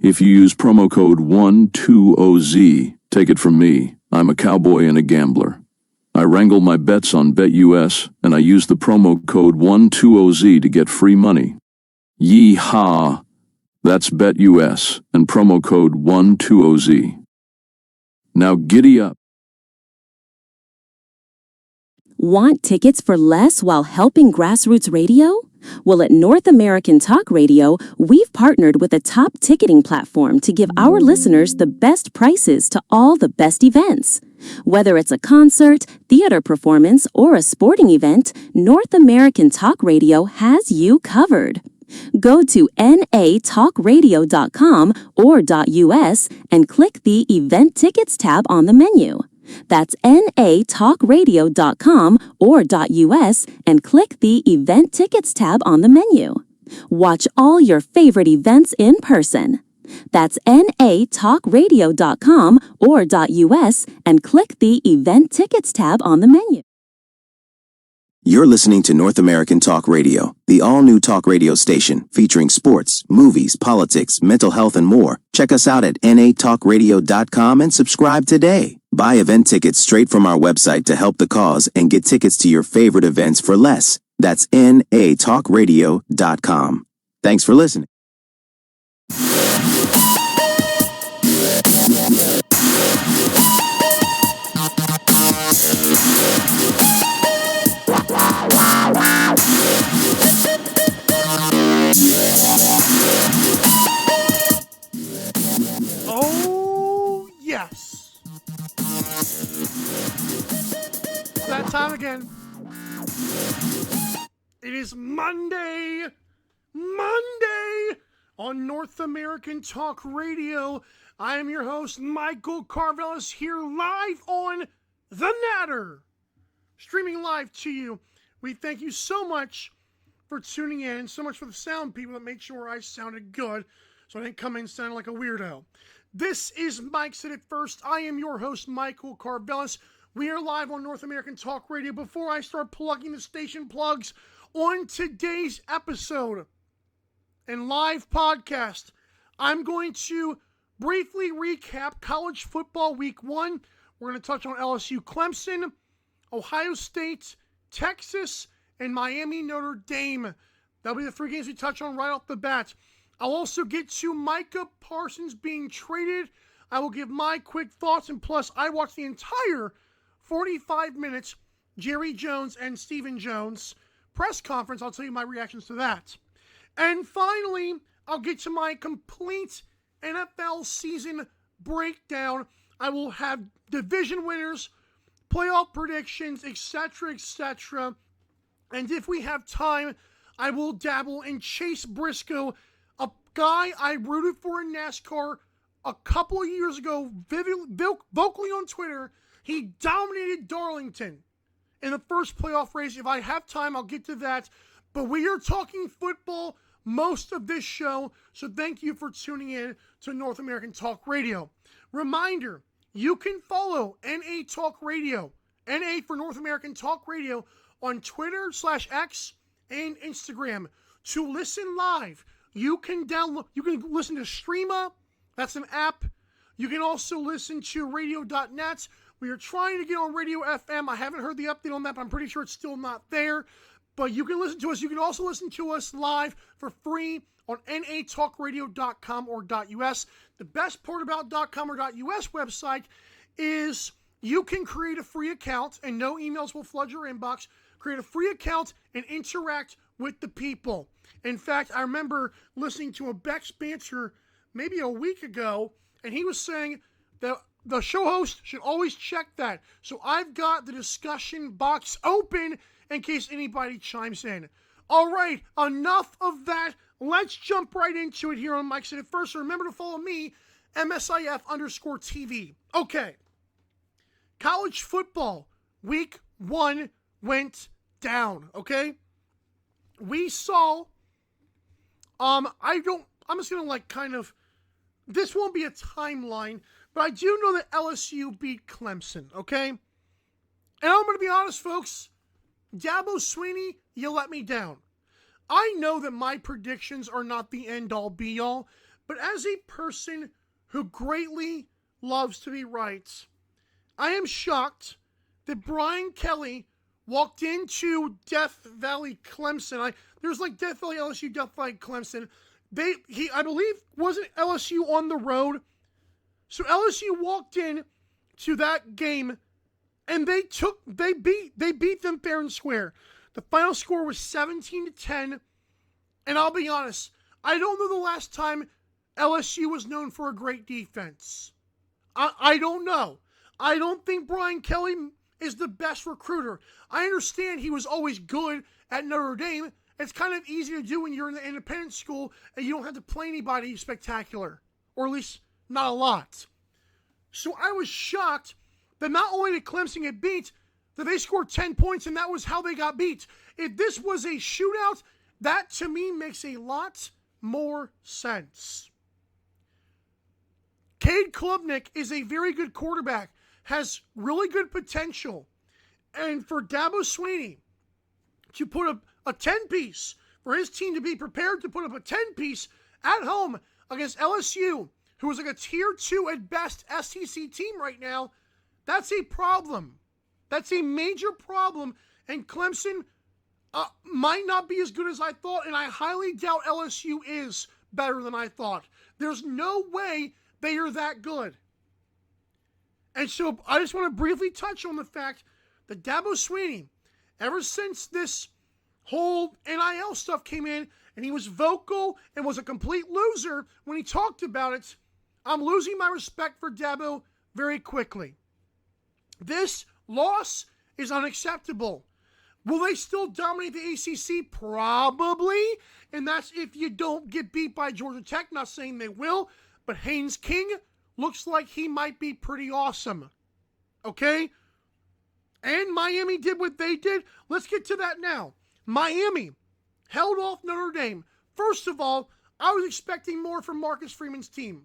If you use promo code 120Z, take it from me, I'm a cowboy and a gambler. I wrangle my bets on BetUS, and I use the promo code 120Z to get free money. Yee-haw! That's BetUS and promo code 120Z. Now giddy up. Want tickets for less while helping grassroots radio? Well, at North American Talk Radio, we've partnered with a top ticketing platform to give our listeners the best prices to all the best events. Whether it's a concert, theater performance, or a sporting event, North American Talk Radio has you covered. Go to natalkradio.com or .us and click the Event Tickets tab on the menu. That's natalkradio.com or .us and click the Event Tickets tab on the menu. Watch all your favorite events in person. That's natalkradio.com or .us and click the Event Tickets tab on the menu. You're listening to North American Talk Radio, the all-new talk radio station featuring sports, movies, politics, mental health, and more. Check us out at natalkradio.com and subscribe today. Buy event tickets straight from our website to help the cause and get tickets to your favorite events for less. That's natalkradio.com. Thanks for listening. Oh, yes. It's that time again. It is Monday on North American Talk Radio. I am your host, Michael Carvelis, here live on The Natter, streaming live to you. We thank you so much for tuning in, so much for the sound people that made sure I sounded good, so I didn't come in sounding like a weirdo. This is Mike Said It First. I am your host, Michael Carvelis. We are live on North American Talk Radio. Before I start plugging the station plugs on today's episode and live podcast, I'm going to briefly recap college football week 1. We're going to touch on LSU Clemson, Ohio State, Texas, and Miami Notre Dame. That'll be the 3 games we touch on right off the bat. I'll also get to Micah Parsons being traded. I will give my quick thoughts, and plus I watched the entire 45 minutes Jerry Jones and Stephen Jones press conference. I'll tell you my reactions to that. And finally, I'll get to my complete NFL season breakdown. I will have division winners, playoff predictions, etc., etc. And if we have time, I will dabble in Chase Briscoe, a guy I rooted for in NASCAR a couple of years ago, vocally on Twitter. He dominated Darlington in the first playoff race. If I have time, I'll get to that. But we are talking football most of this show, so thank you for tuning in to North American Talk Radio. Reminder, you can follow NA Talk Radio, NA for North American Talk Radio, on Twitter/X and Instagram to listen live. You can listen to Streama. That's an app. You can also listen to radio.net. We are trying to get on Radio FM. I haven't heard the update on that, but I'm pretty sure it's still not there. But you can listen to us. You can also listen to us live for free on natalkradio.com or .us. The best part about .com or .us website is you can create a free account and no emails will flood your inbox. Create a free account and interact with the people. In fact, I remember listening to a Bex Banter maybe a week ago, and he was saying that the show host should always check that. So I've got the discussion box open in case anybody chimes in. All right, enough of that. Let's jump right into it here on Mike Said It First. Remember to follow me, MSIF_TV. Okay. College football week 1 went down, okay? We saw, I'm just going to this won't be a timeline, but I do know that LSU beat Clemson, okay? And I'm going to be honest, folks, Dabo Swinney, you let me down. I know that my predictions are not the end-all, be-all, But as a person who greatly loves to be right, I am shocked that Brian Kelly walked into Death Valley Clemson. There's like Death Valley LSU, Death Valley Clemson. I believe, wasn't LSU on the road? So LSU walked in to that game and they beat them fair and square. The final score was 17-10. And I'll be honest, I don't know the last time LSU was known for a great defense. I don't know. I don't think Brian Kelly is the best recruiter. I understand he was always good at Notre Dame. It's kind of easy to do when you're in the independent school and you don't have to play anybody spectacular, or at least not a lot. So I was shocked that not only did Clemson get beat, that they scored 10 points and that was how they got beat. If this was a shootout, that to me makes a lot more sense. Cade Klubnik is a very good quarterback, has really good potential. And for Dabo Swinney to put up a 10-piece, for his team to be prepared to put up a 10-piece at home against LSU, who is like a tier 2 at best SEC team right now, that's a problem. That's a major problem. And Clemson might not be as good as I thought, and I highly doubt LSU is better than I thought. There's no way they are that good. And so I just want to briefly touch on the fact that Dabo Swinney, ever since this whole NIL stuff came in, and he was vocal and was a complete loser when he talked about it, I'm losing my respect for Dabo very quickly. This loss is unacceptable. Will they still dominate the ACC? Probably. And that's if you don't get beat by Georgia Tech. Not saying they will, but Haynes King looks like he might be pretty awesome. Okay? And Miami did what they did. Let's get to that now. Miami held off Notre Dame. First of all, I was expecting more from Marcus Freeman's team.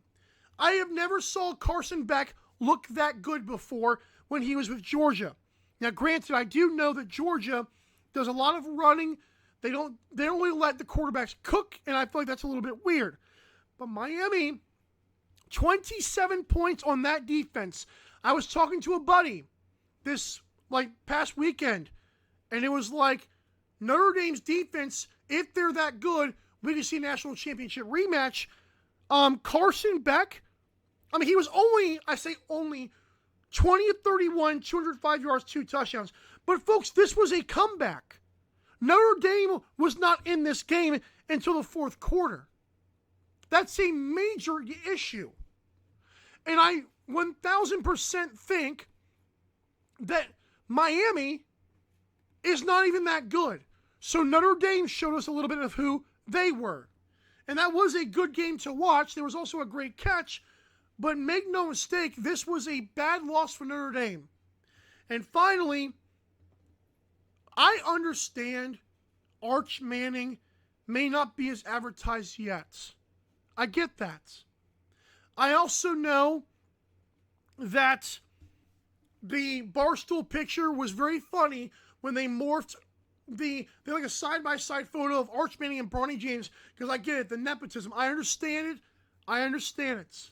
I have never saw Carson Beck look that good before when he was with Georgia. Now, granted, I do know that Georgia does a lot of running. They don't really let the quarterbacks cook, and I feel like that's a little bit weird. But Miami, 27 points on that defense. I was talking to a buddy this past weekend, and it was like Notre Dame's defense, if they're that good, we could see a national championship rematch. Carson Beck, he was only 20 of 31, 205 yards, 2 touchdowns. But folks, this was a comeback. Notre Dame was not in this game until the fourth quarter. That's a major issue. And I 1,000% think that Miami is not even that good. So Notre Dame showed us a little bit of who they were. And that was a good game to watch. There was also a great catch. But make no mistake, this was a bad loss for Notre Dame. And finally, I understand Arch Manning may not be as advertised yet. I get that. I also know that the Barstool picture was very funny when they morphed they're like a side-by-side photo of Arch Manning and Bronny James, because I get it, the nepotism. I understand it.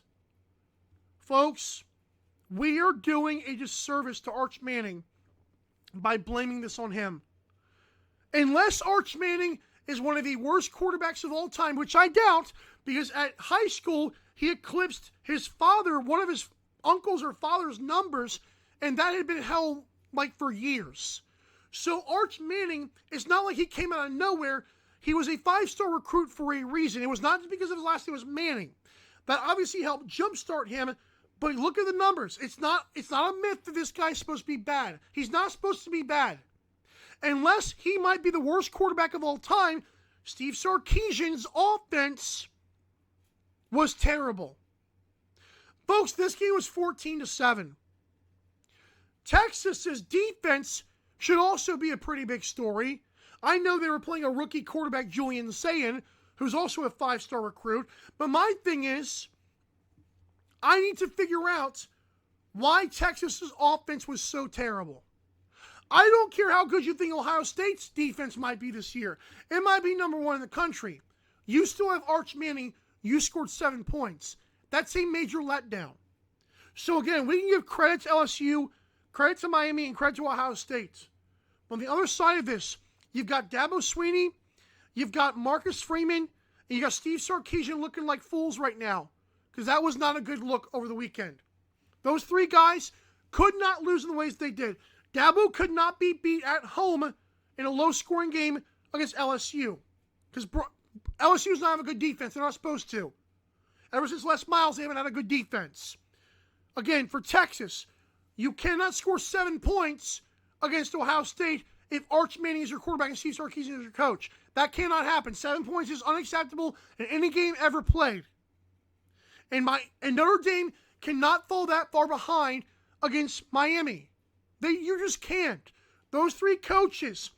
Folks, we are doing a disservice to Arch Manning by blaming this on him. Unless Arch Manning is one of the worst quarterbacks of all time, which I doubt, because at high school, he eclipsed his father, one of his uncles or father's numbers, and that had been held for years. So Arch Manning, it's not like he came out of nowhere. He was a 5-star recruit for a reason. It was not just because of his last name was Manning. That obviously helped jumpstart him. But look at the numbers. It's not a myth that this guy's supposed to be bad. He's not supposed to be bad. Unless he might be the worst quarterback of all time, Steve Sarkisian's offense was terrible. Folks, this game was 14-7. Texas's defense should also be a pretty big story. I know they were playing a rookie quarterback, Julian Sayin, who's also a 5-star recruit. But my thing is, I need to figure out why Texas's offense was so terrible. I don't care how good you think Ohio State's defense might be this year. It might be number 1 in the country. You still have Arch Manning. you scored 7 points. That's a major letdown. So again, we can give credit to LSU, credit to Miami, and credit to Ohio State. On the other side of this, you've got Dabo Swinney, you've got Marcus Freeman, and you got Steve Sarkisian looking like fools right now, because that was not a good look over the weekend. Those three guys could not lose in the ways they did. Dabo could not be beat at home in a low-scoring game against LSU, because LSU's not having a good defense. They're not supposed to. Ever since Les Miles, they haven't had a good defense. Again, for Texas, you cannot score 7 points against Ohio State if Arch Manning is your quarterback and Steve Sarkisian is your coach. That cannot happen. 7 points is unacceptable in any game ever played. And Notre Dame cannot fall that far behind against Miami. You just can't. Those three coaches,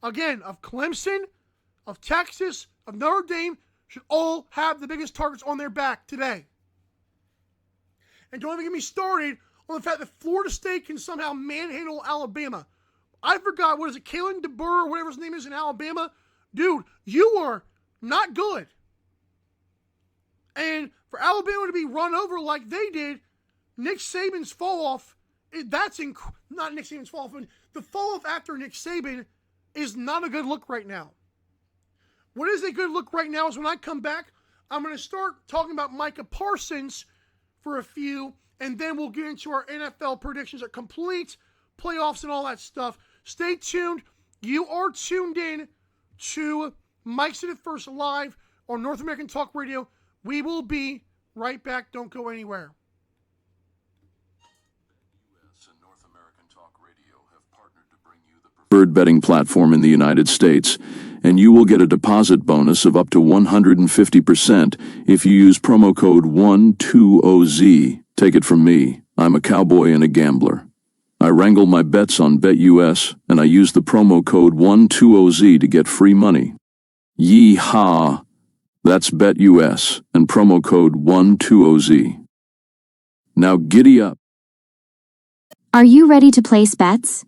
again, of Clemson, of Texas, of Notre Dame, should all have the biggest targets on their back today. And don't even get me started on the fact that Florida State can somehow manhandle Alabama. I forgot, what is it, Kalen DeBoer or whatever his name is in Alabama? Dude, you are not good. And for Alabama to be run over like they did, Nick Saban's fall off, not Nick Saban's fall off, but the fall off after Nick Saban is not a good look right now. What is a good look right now is when I come back, I'm going to start talking about Micah Parsons for a few, and then we'll get into our NFL predictions, our complete playoffs and all that stuff. Stay tuned. You are tuned in to Mike Said It First Live on North American Talk Radio. We will be right back. Don't go anywhere. US and North American Talk Radio have partnered to bring you the preferred betting platform in the United States, and you will get a deposit bonus of up to 150% if you use promo code 120Z. Take it from me. I'm a cowboy and a gambler. I wrangle my bets on BetUS, and I use the promo code 120Z to get free money. Yee-haw! That's BetUS and promo code 120Z. Now giddy up. Are you ready to place bets?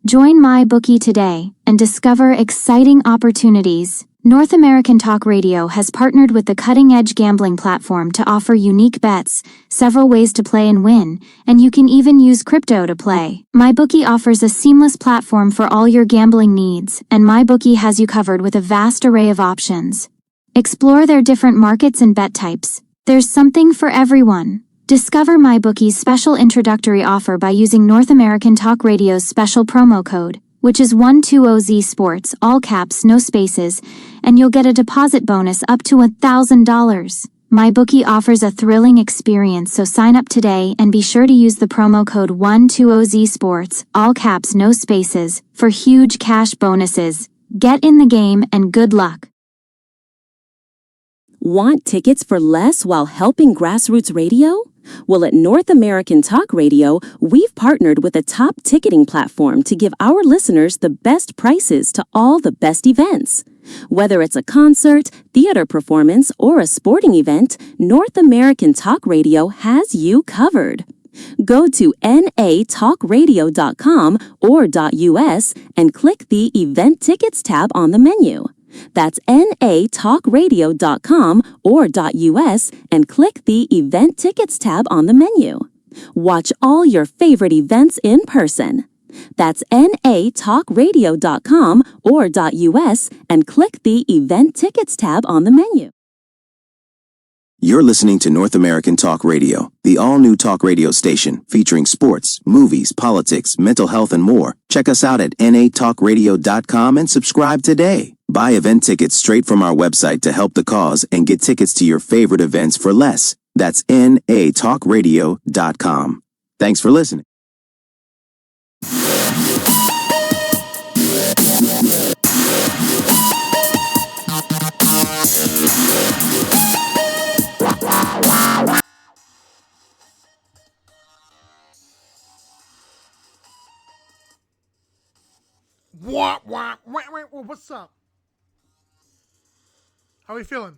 Join MyBookie today and discover exciting opportunities. North American Talk Radio has partnered with the cutting-edge gambling platform to offer unique bets, several ways to play and win, and you can even use crypto to play. MyBookie offers a seamless platform for all your gambling needs, and MyBookie has you covered with a vast array of options. Explore their different markets and bet types. There's something for everyone. Discover MyBookie's special introductory offer by using North American Talk Radio's special promo code, which is 120Z Sports, all caps, no spaces, and you'll get a deposit bonus up to $1,000. MyBookie offers a thrilling experience, so sign up today and be sure to use the promo code 120Z Sports, all caps, no spaces, for huge cash bonuses. Get in the game and good luck. Want tickets for less while helping grassroots radio? Well, at North American Talk Radio, we've partnered with a top ticketing platform to give our listeners the best prices to all the best events. Whether it's a concert, theater performance, or a sporting event, North American Talk Radio has you covered. Go to natalkradio.com or .us and click the Event Tickets tab on the menu. That's natalkradio.com or .us and click the Event Tickets tab on the menu. Watch all your favorite events in person. That's natalkradio.com or .us and click the Event Tickets tab on the menu. You're listening to North American Talk Radio, the all-new talk radio station featuring sports, movies, politics, mental health, and more. Check us out at natalkradio.com and subscribe today. Buy event tickets straight from our website to help the cause and get tickets to your favorite events for less. That's natalkradio.com. Thanks for listening. What's up? How are we feeling?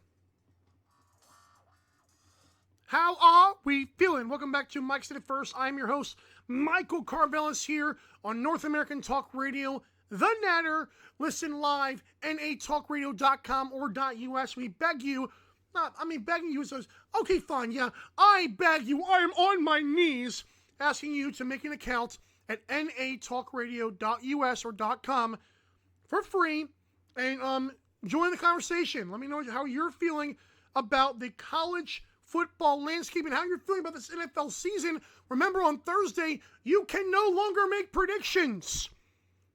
How are we feeling? Welcome back to Mike Said It First. I'm your host, Michael Carvelis, here on North American Talk Radio, The Natter. Listen live, natalkradio.com or .us. We beg you, begging you says, okay, fine, yeah, I beg you, I am on my knees asking you to make an account at natalkradio.us or .com for free and join the conversation. Let me know how you're feeling about the college football landscape and how you're feeling about this NFL season. Remember, on Thursday, you can no longer make predictions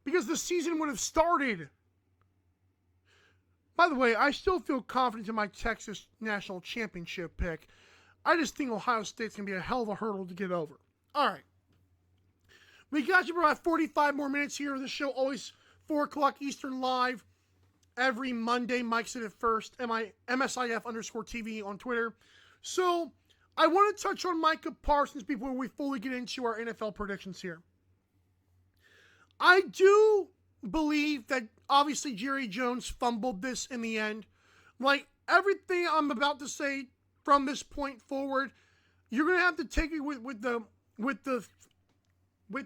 because the season would have started. By the way, I still feel confident in my Texas National Championship pick. I just think Ohio State's going to be a hell of a hurdle to get over. All right. We got you for about 45 more minutes here. The show always 4 o'clock Eastern live every Monday. Mike said it first. MSIF_TV on Twitter. So I want to touch on Micah Parsons before we fully get into our NFL predictions here. I do believe that obviously Jerry Jones fumbled this in the end. Like everything I'm about to say from this point forward, you're gonna have to take it with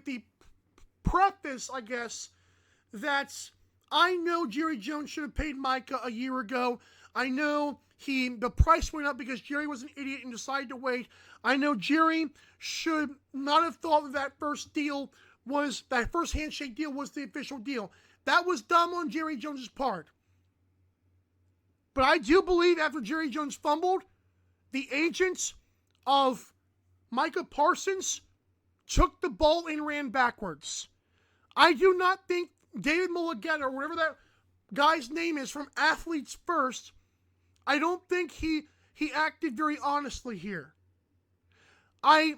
the preface, I guess, that I know Jerry Jones should have paid Micah a year ago. I know the price went up because Jerry was an idiot and decided to wait. I know Jerry should not have thought that first handshake deal was the official deal. That was dumb on Jerry Jones' part. But I do believe after Jerry Jones fumbled, the agents of Micah Parsons took the ball and ran backwards. I do not think David Mulligetta, or whatever that guy's name is from Athletes First, I don't think he acted very honestly here. I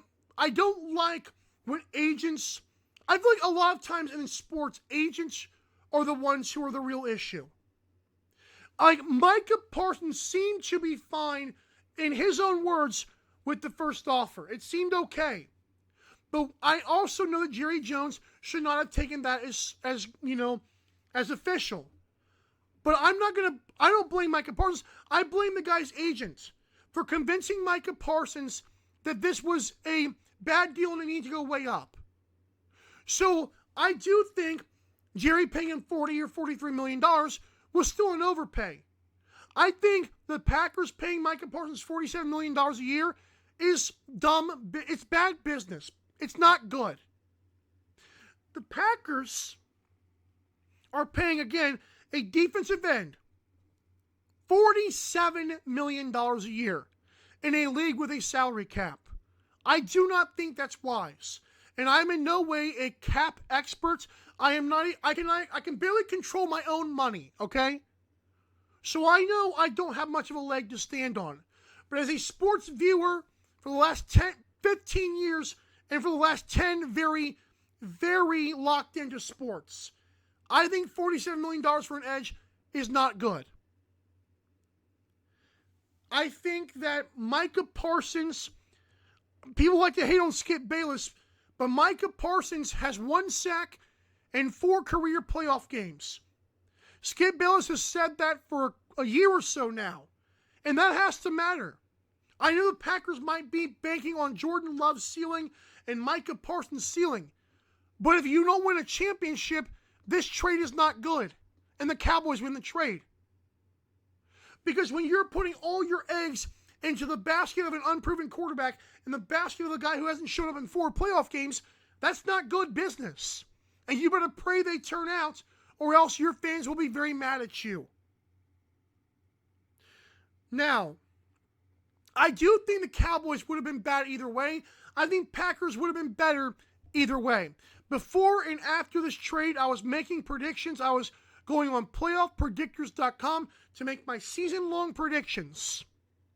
don't like when agents, I feel like a lot of times in sports, agents are the ones who are the real issue. Like, Micah Parsons seemed to be fine, in his own words, with the first offer. It seemed okay. But I also know that Jerry Jones should not have taken that as official. But I don't blame Micah Parsons. I blame the guy's agent for convincing Micah Parsons that this was a bad deal and it needed to go way up. So I do think Jerry paying him $40 or $43 million was still an overpay. I think the Packers paying Micah Parsons $47 million a year is dumb. It's bad business. It's not good. The Packers are paying, again, a defensive end $47 million a year in a league with a salary cap. I do not think that's wise. And I'm in no way a cap expert. I can barely control my own money, okay? So I know I don't have much of a leg to stand on. But as a sports viewer for the last 15 years, and for the last 10 very, very locked into sports, I think $47 million for an edge is not good. I think that Micah Parsons, people like to hate on Skip Bayless, but Micah Parsons has 1 sack and 4 career playoff games. Skip Bayless has said that for a year or so now, and that has to matter. I know the Packers might be banking on Jordan Love's ceiling and Micah Parsons' ceiling, but if you don't win a championship, this trade is not good, and the Cowboys win the trade. Because when you're putting all your eggs into the basket of an unproven quarterback and the basket of a guy who hasn't shown up in 4 playoff games, that's not good business. And you better pray they turn out, or else your fans will be very mad at you. Now, I do think the Cowboys would have been bad either way. I think Packers would have been better either way. Before and after this trade, I was making predictions. I was going on playoffpredictors.com to make my season-long predictions.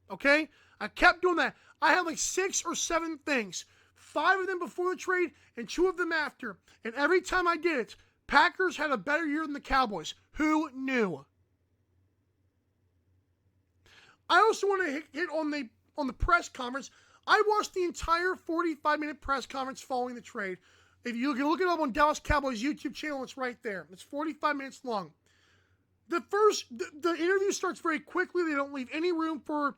Okay? I kept doing that. I had like 6 or 7 things. 5 of them before the trade and 2 of them after. And every time I did it, Packers had a better year than the Cowboys. Who knew? I also want to hit on the press conference. I watched the entire 45-minute press conference following the trade. If you can look it up on Dallas Cowboys YouTube channel, it's right there. It's 45 minutes long. The interview starts very quickly. They don't leave any room for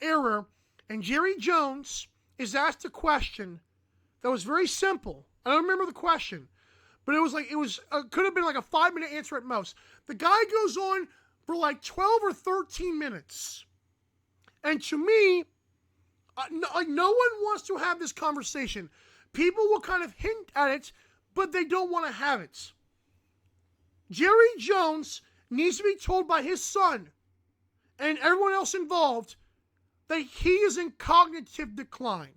error. And Jerry Jones is asked a question that was very simple. I don't remember the question, but it could have been like a 5-minute answer at most. The guy goes on for like 12 or 13 minutes And to me, no one wants to have this conversation. People will kind of hint at it, but they don't want to have it. Jerry Jones needs to be told by his son and everyone else involved that he is in cognitive decline.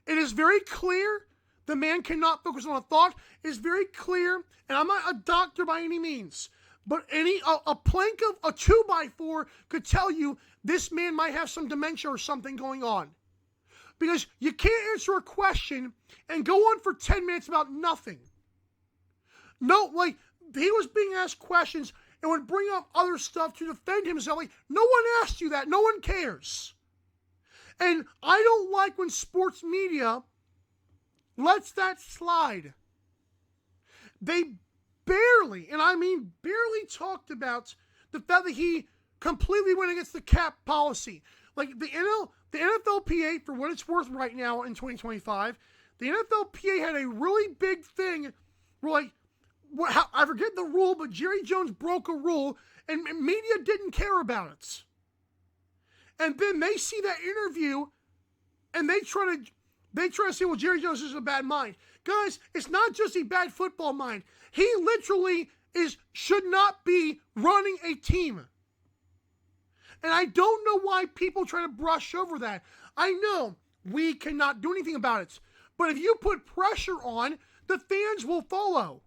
It is very clear the man cannot focus on a thought. It is very clear, and I'm not a doctor by any means, but a plank of a 2x4 could tell you this man might have some dementia or something going on. Because you can't answer a question and go on for 10 minutes about nothing. No, like, he was being asked questions and would bring up other stuff to defend himself. Like, no one asked you that. No one cares. And I don't like when sports media lets that slide. They barely, and I mean barely, talked about the fact that he completely went against the cap policy. Like, the NFLPA, for what it's worth right now in 2025, the NFLPA had a really big thing where, like, I forget the rule, but Jerry Jones broke a rule, and media didn't care about it. And then they see that interview, and they try to say, well, Jerry Jones is a bad mind. Guys, it's not just a bad football mind. He literally should not be running a team. And I don't know why people try to brush over that. I know we cannot do anything about it. But if you put pressure on, the fans will follow.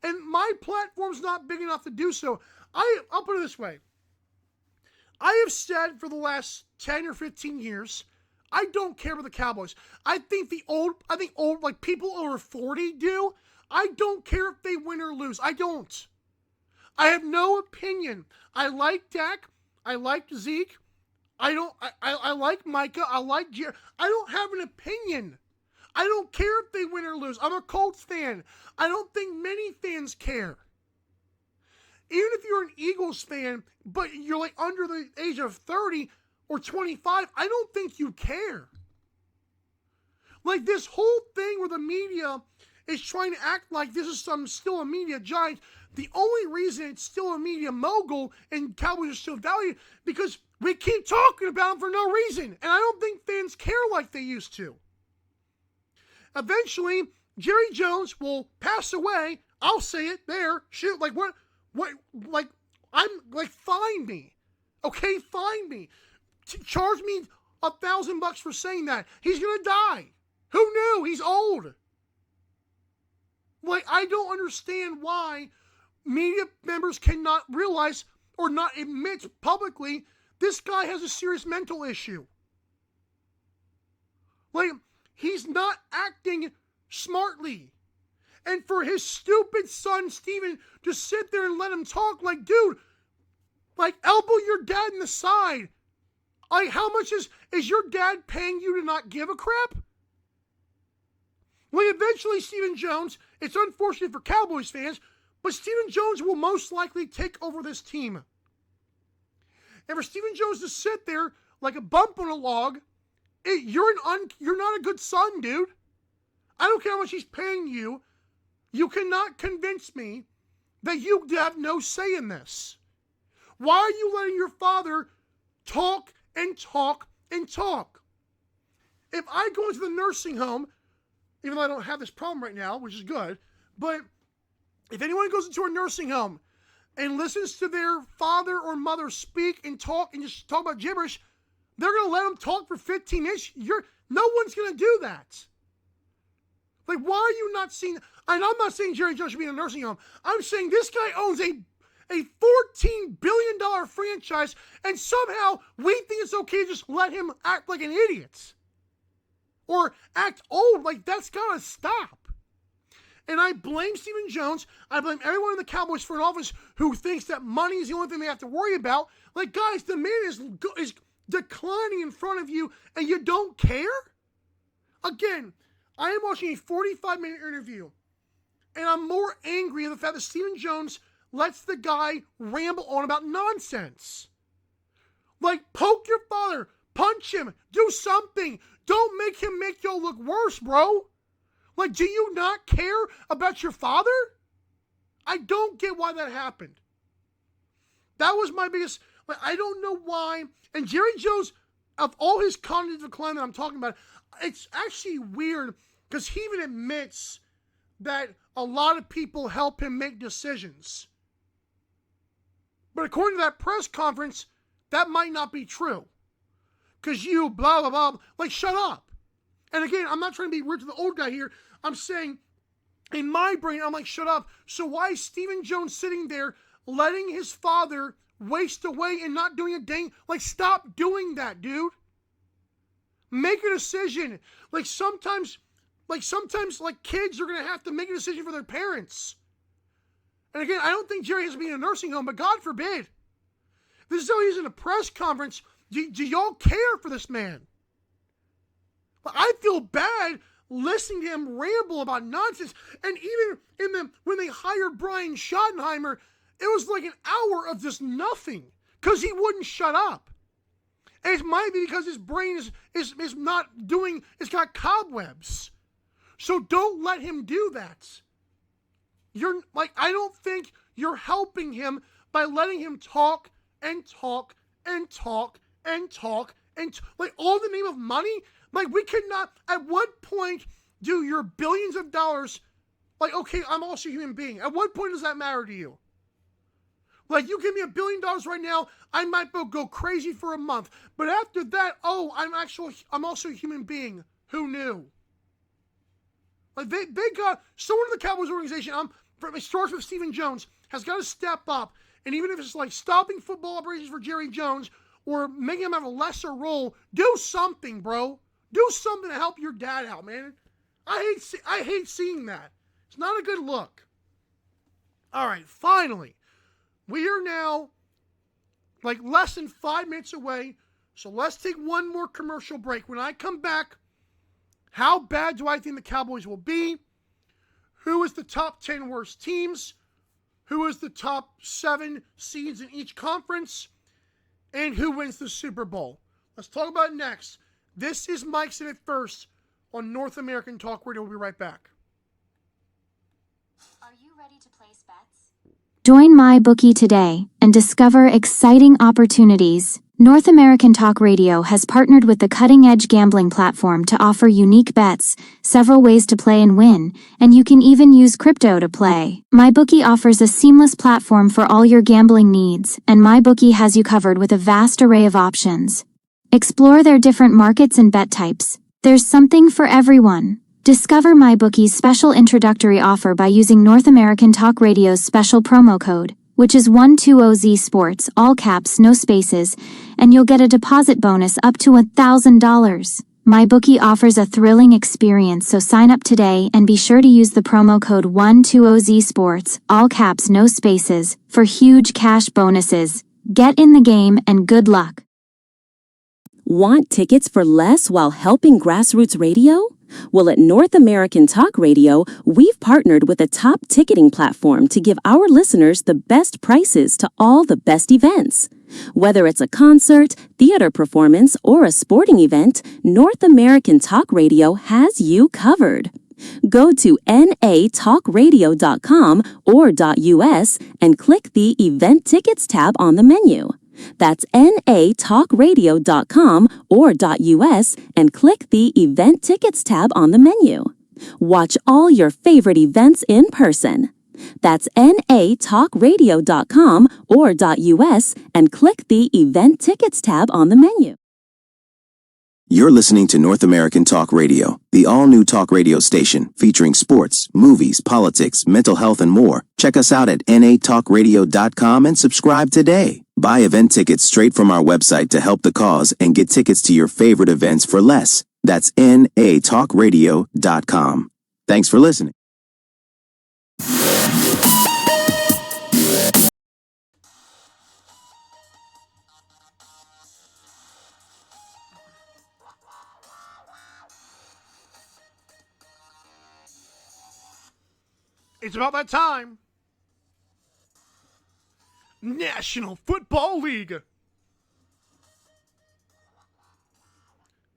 And my platform's not big enough to do so. I'll put it this way. I have said for the last 10 or 15 years, I don't care about the Cowboys. I think old like people over 40 do. I don't care if they win or lose. I don't. I have no opinion. I like Dak. I like Zeke. I like Micah. I like Jerry. I don't have an opinion. I don't care if they win or lose. I'm a Colts fan. I don't think many fans care. Even if you're an Eagles fan, but you're like under the age of 30 or 25, I don't think you care. Like, this whole thing where the media is trying to act like this is still a media giant. The only reason it's still a media mogul and Cowboys are still valued because we keep talking about them for no reason. And I don't think fans care like they used to. Eventually, Jerry Jones will pass away. I'll say it there. Shoot, like what, like, I'm, like, find me. Okay, find me. Charge me $1,000 for saying that. He's gonna die. Who knew? He's old. Like, I don't understand why media members cannot realize or not admit publicly this guy has a serious mental issue. Like, he's not acting smartly. And for his stupid son, Steven, to sit there and let him talk, like, dude, like, elbow your dad in the side. Like, how much is your dad paying you to not give a crap? Well, eventually, Stephen Jones, it's unfortunate for Cowboys fans, but Stephen Jones will most likely take over this team. And for Stephen Jones to sit there like a bump on a log, you're not a good son, dude. I don't care how much he's paying you. You cannot convince me that you have no say in this. Why are you letting your father talk and talk and talk? If I go into the nursing home, even though I don't have this problem right now, which is good, but if anyone goes into a nursing home and listens to their father or mother speak and talk and just talk about gibberish, they're going to let them talk for 15 minutes. No one's going to do that. Like, why are you not seeing... And I'm not saying Jerry Jones should be in a nursing home. I'm saying this guy owns a $14 billion franchise, and somehow we think it's okay to just let him act like an idiot. Or act old. Like, that's got to stop. And I blame Stephen Jones. I blame everyone in the Cowboys front office who thinks that money is the only thing they have to worry about. Like, guys, the man is declining in front of you, and you don't care? Again, I am watching a 45-minute interview, and I'm more angry at the fact that Stephen Jones lets the guy ramble on about nonsense. Like, poke your father, punch him, do something. Don't make him make y'all look worse, bro. Like, do you not care about your father? I don't get why that happened. That was my biggest... Like, I don't know why. And Jerry Jones, of all his cognitive decline that I'm talking about, it's actually weird because he even admits that a lot of people help him make decisions. But according to that press conference, that might not be true. Because you, blah, blah, blah, like, shut up. And again, I'm not trying to be rude to the old guy here. I'm saying, in my brain, I'm like, shut up. So why is Stephen Jones sitting there letting his father waste away and not doing a dang? Like, stop doing that, dude. Make a decision. Like, sometimes kids are going to have to make a decision for their parents. And again, I don't think Jerry has to be in a nursing home, but God forbid. This is how he's in a press conference. Do y'all care for this man? But I feel bad listening to him ramble about nonsense. And even when they hired Brian Schottenheimer, it was like an hour of just nothing because he wouldn't shut up. And it might be because his brain is not doing, it's got cobwebs. So don't let him do that. You're like, I don't think you're helping him by letting him talk and talk and talk and talk and like all in the name of money. Like, we could not, at what point do your billions of dollars, like, okay, I'm also a human being. At what point does that matter to you? Like, you give me $1 billion right now, I might go crazy for a month. But after that, oh, I'm also a human being. Who knew? Like, they got, someone in the Cowboys organization, it starts with Stephen Jones, has got to step up. And even if it's like stopping football operations for Jerry Jones or making him have a lesser role, do something, bro. Do something to help your dad out, man. I hate seeing that. It's not a good look. All right, finally, we are now like less than 5 minutes away. So let's take one more commercial break. When I come back, how bad do I think the Cowboys will be? Who is the top 10 worst teams? Who is the top 7 seeds in each conference? And who wins the Super Bowl? Let's talk about it next. This is Mike Said It First on North American Talk Radio. We'll be right back. Are you ready to place bets? Join MyBookie today and discover exciting opportunities. North American Talk Radio has partnered with the cutting-edge gambling platform to offer unique bets, several ways to play and win, and you can even use crypto to play. MyBookie offers a seamless platform for all your gambling needs, and MyBookie has you covered with a vast array of options. Explore their different markets and bet types. There's something for everyone. Discover MyBookie's special introductory offer by using North American Talk Radio's special promo code, which is 120Z Sports, all caps, no spaces, and you'll get a deposit bonus up to $1,000. MyBookie offers a thrilling experience, so sign up today and be sure to use the promo code 120Z Sports, all caps, no spaces, for huge cash bonuses. Get in the game and good luck. Want tickets for less while helping grassroots radio? Well, at North American Talk Radio, we've partnered with a top ticketing platform to give our listeners the best prices to all the best events. Whether it's a concert, theater performance, or a sporting event, North American Talk Radio has you covered. Go to natalkradio.com or .us and click the Event Tickets tab on the menu. That's natalkradio.com or .us and click the Event Tickets tab on the menu. Watch all your favorite events in person. That's natalkradio.com or .us and click the Event Tickets tab on the menu. You're listening to North American Talk Radio, the all-new talk radio station featuring sports, movies, politics, mental health, and more. Check us out at natalkradio.com and subscribe today. Buy event tickets straight from our website to help the cause and get tickets to your favorite events for less. That's natalkradio.com. Thanks for listening. It's about that time. National Football League.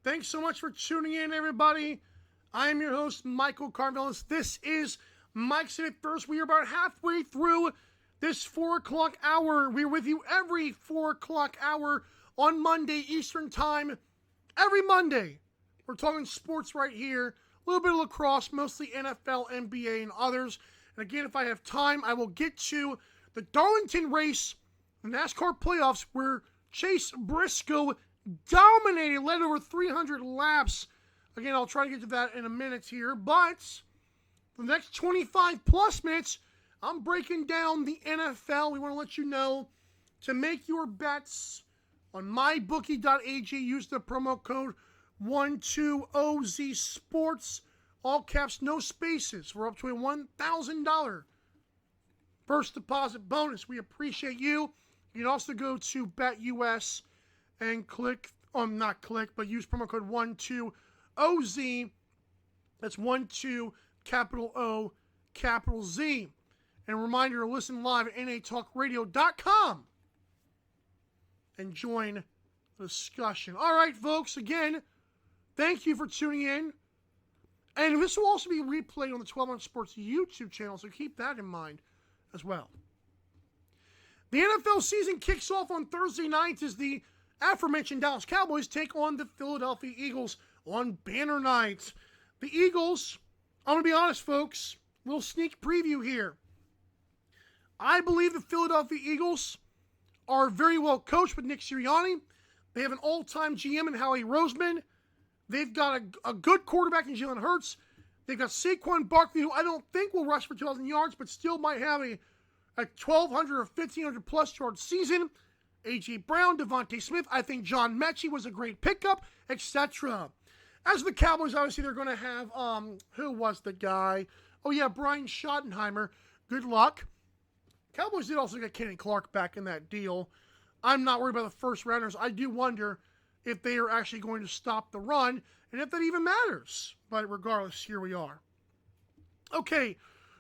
Thanks so much for tuning in, everybody. I am your host, Michael Carvelis. This is Mike Said It First. We are about halfway through This 4 o'clock hour, we're with you every 4 o'clock hour on Monday Eastern Time. Every Monday, we're talking sports right here. A little bit of lacrosse, mostly NFL, NBA, and others. And again, if I have time, I will get to the Darlington race, the NASCAR playoffs, where Chase Briscoe dominated, led over 300 laps. Again, I'll try to get to that in a minute here. But for the next 25 plus minutes, I'm breaking down the NFL. We want to let you know to make your bets on mybookie.ag. Use the promo code 12OZ all caps, no spaces. We're up to a $1,000 first deposit bonus. We appreciate you. You can also go to BetUS and use promo code 12OZ. That's 12 capital O capital Z. And a reminder to listen live at natalkradio.com and join the discussion. All right, folks, again, thank you for tuning in. And this will also be replayed on the 12 On Sports YouTube channel, so keep that in mind as well. The NFL season kicks off on Thursday night as the aforementioned Dallas Cowboys take on the Philadelphia Eagles on Banner Night. The Eagles, I'm going to be honest, folks, little sneak preview here. I believe the Philadelphia Eagles are very well coached with Nick Sirianni. They have an all-time GM in Howie Roseman. They've got a good quarterback in Jalen Hurts. They've got Saquon Barkley, who I don't think will rush for 2,000 yards, but still might have a 1,200 or 1,500 plus yard season. A.J. Brown, Devontae Smith. I think John Mechie was a great pickup, etc. As for the Cowboys, obviously they're going to have, who was the guy? Oh yeah, Brian Schottenheimer. Good luck. Cowboys did also get Kenny Clark back in that deal. I'm not worried about the first rounders. I do wonder if they are actually going to stop the run, and if that even matters. But regardless, here we are. Okay,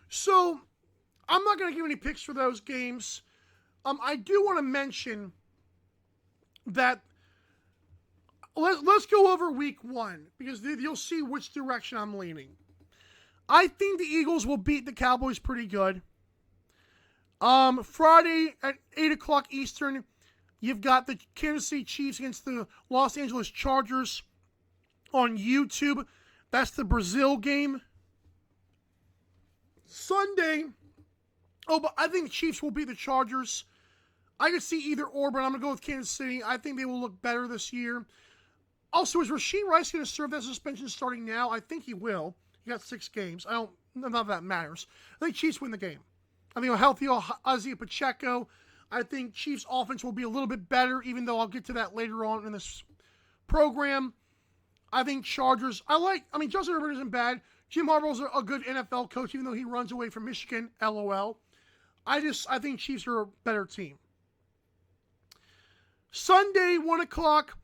so I'm not going to give any picks for those games. I do want to mention that let's go over week one, because you'll see which direction I'm leaning. I think the Eagles will beat the Cowboys pretty good. Friday at 8 o'clock Eastern, you've got the Kansas City Chiefs against the Los Angeles Chargers on YouTube. That's the Brazil game. Sunday, but I think the Chiefs will beat the Chargers. I could see either or, but I'm going to go with Kansas City. I think they will look better this year. Also, is Rashee Rice going to serve that suspension starting now? I think he will. He got 6 games. None of that matters. I think Chiefs win the game. I think a healthy Isaiah Pacheco. I think Chiefs' offense will be a little bit better, even though I'll get to that later on in this program. I think Chargers. Justin Herbert isn't bad. Jim Harbaugh's a good NFL coach, even though he runs away from Michigan. LOL. I think Chiefs are a better team. Sunday, 1 o'clock,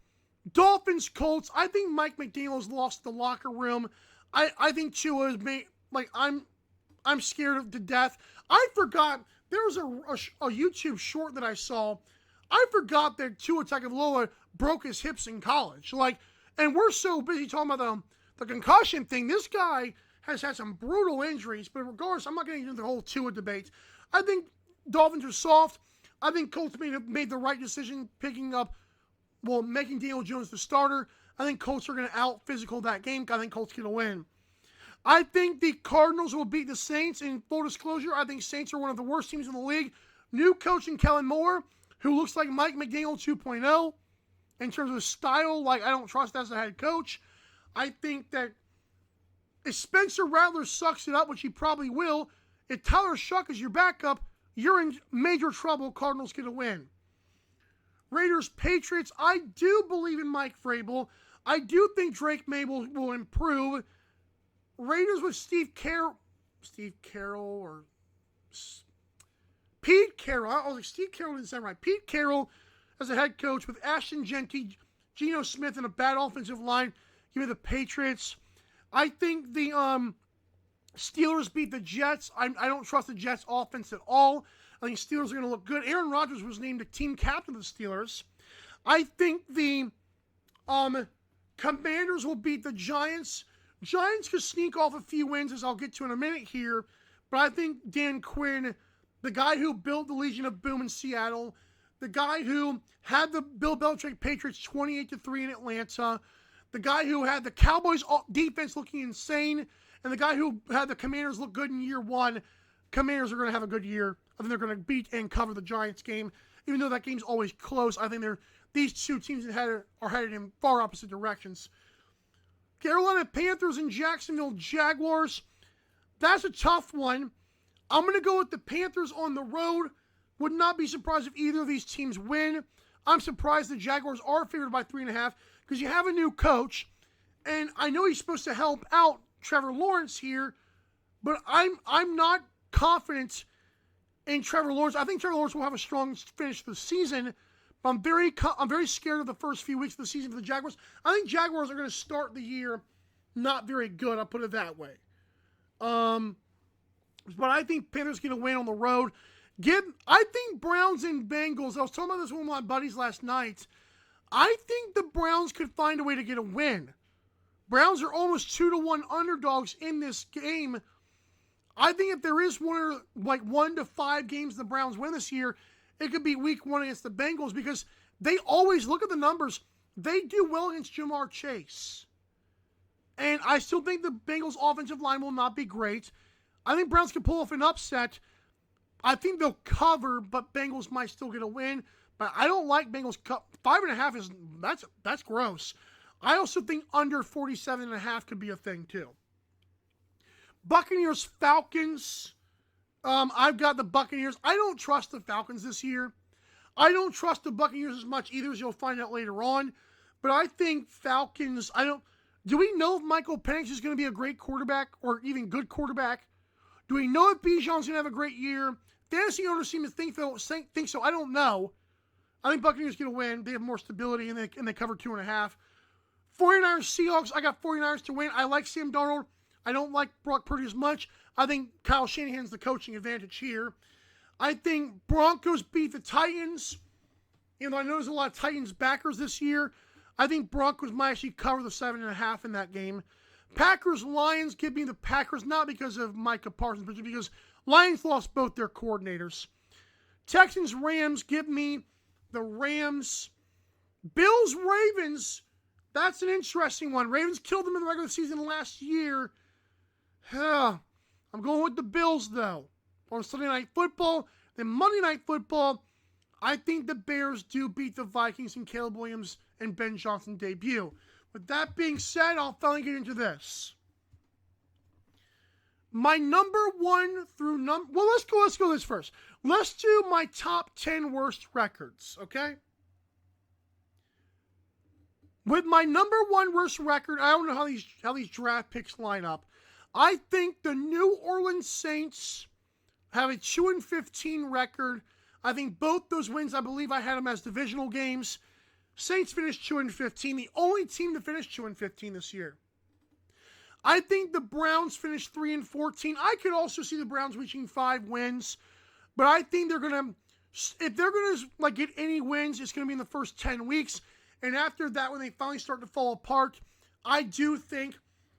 Dolphins, Colts. I think Mike McDaniel's lost the locker room. I think Tua is I'm scared to death. I forgot. There was a YouTube short that I saw. I forgot that Tua Tagovailoa broke his hips in college. And we're so busy talking about the concussion thing. This guy has had some brutal injuries. But regardless, I'm not getting into the whole Tua debate. I think Dolphins are soft. I think Colts made the right decision making Daniel Jones the starter. I think Colts are going to out-physical that game. I think Colts are going to win. I think the Cardinals will beat the Saints. In full disclosure, I think Saints are one of the worst teams in the league. New coach in Kellen Moore, who looks like Mike McDaniel 2.0 in terms of style. I don't trust as a head coach. I think that if Spencer Rattler sucks it up, which he probably will, if Tyler Shuck is your backup, you're in major trouble. Cardinals going to win. Raiders, Patriots. I do believe in Mike Vrabel. I do think Drake May will improve. Raiders with Pete Carroll. Steve Carroll didn't sound right. Pete Carroll as a head coach with Ashton Genty, Geno Smith, and a bad offensive line. Give me the Patriots. I think the Steelers beat the Jets. I don't trust the Jets offense at all. I think Steelers are going to look good. Aaron Rodgers was named the team captain of the Steelers. I think the Commanders will beat the Giants. Giants could sneak off a few wins, as I'll get to in a minute here. But I think Dan Quinn the guy who built the Legion of Boom in Seattle, the guy who had the Bill Belichick Patriots 28-3 in Atlanta, the guy who had the Cowboys defense looking insane, and the guy who had the Commanders look good in year one. Commanders are going to have a good year. I think they're going to beat and cover the Giants game. Even though that game's always close, I think these two teams are headed in far opposite directions. Carolina Panthers and Jacksonville Jaguars. That's a tough one. I'm going to go with the Panthers on the road. Would not be surprised if either of these teams win. I'm surprised the Jaguars are favored by 3.5 because you have a new coach, and I know he's supposed to help out Trevor Lawrence here, but I'm not confident in Trevor Lawrence. I think Trevor Lawrence will have a strong finish to the season, but I'm very scared of the first few weeks of the season for the Jaguars. I think Jaguars are going to start the year not very good. I'll put it that way. But I think Panthers going to win on the road. I think Browns and Bengals. I was talking about this with my buddies last night. I think the Browns could find a way to get a win. Browns are almost 2-1 underdogs in this game. I think if there is 1 to 5 games the Browns win this year, it could be week 1 against the Bengals because they always look at the numbers. They do well against Jamar Chase. And I still think the Bengals offensive line will not be great. I think Browns can pull off an upset. I think they'll cover, but Bengals might still get a win. But I don't like Bengals. 5.5 that's gross. I also think under 47.5 could be a thing too. Buccaneers Falcons. I've got the Buccaneers. I don't trust the Falcons this year. I don't trust the Buccaneers as much either, as you'll find out later on. But I think Falcons. Do we know if Michael Penix is going to be a great quarterback or even good quarterback? Do we know if Bijan's going to have a great year? Fantasy owners seem to think so. I don't know. I think Buccaneers going to win. They have more stability, and they cover 2.5. 49ers Seahawks. I got 49ers to win. I like Sam Darnold. I don't like Brock Purdy as much. I think Kyle Shanahan's the coaching advantage here. I think Broncos beat the Titans. You know, I know there's a lot of Titans backers this year. I think Broncos might actually cover the 7.5 in that game. Packers Lions, give me the Packers, not because of Micah Parsons, but because Lions lost both their coordinators. Texans Rams, give me the Rams. Bills Ravens, that's an interesting one. Ravens killed them in the regular season last year. I'm going with the Bills, though. On Sunday Night Football, then Monday Night Football, I think the Bears do beat the Vikings in Caleb Williams and Ben Johnson debut. With that being said, I'll finally get into this. My number 1 through well, let's go this first. Let's do my top 10 worst records, okay? With my number 1 worst record, I don't know how these draft picks line up. I think the New Orleans Saints have a 2-15 record. I think both those wins, I believe I had them as divisional games. Saints finished 2-15, the only team to finish 2-15 this year. I think the Browns finished 3-14. I could also see the Browns reaching 5 wins, but I think if they're gonna get any wins, it's gonna be in the first 10 weeks. And after that, when they finally start to fall apart, I do think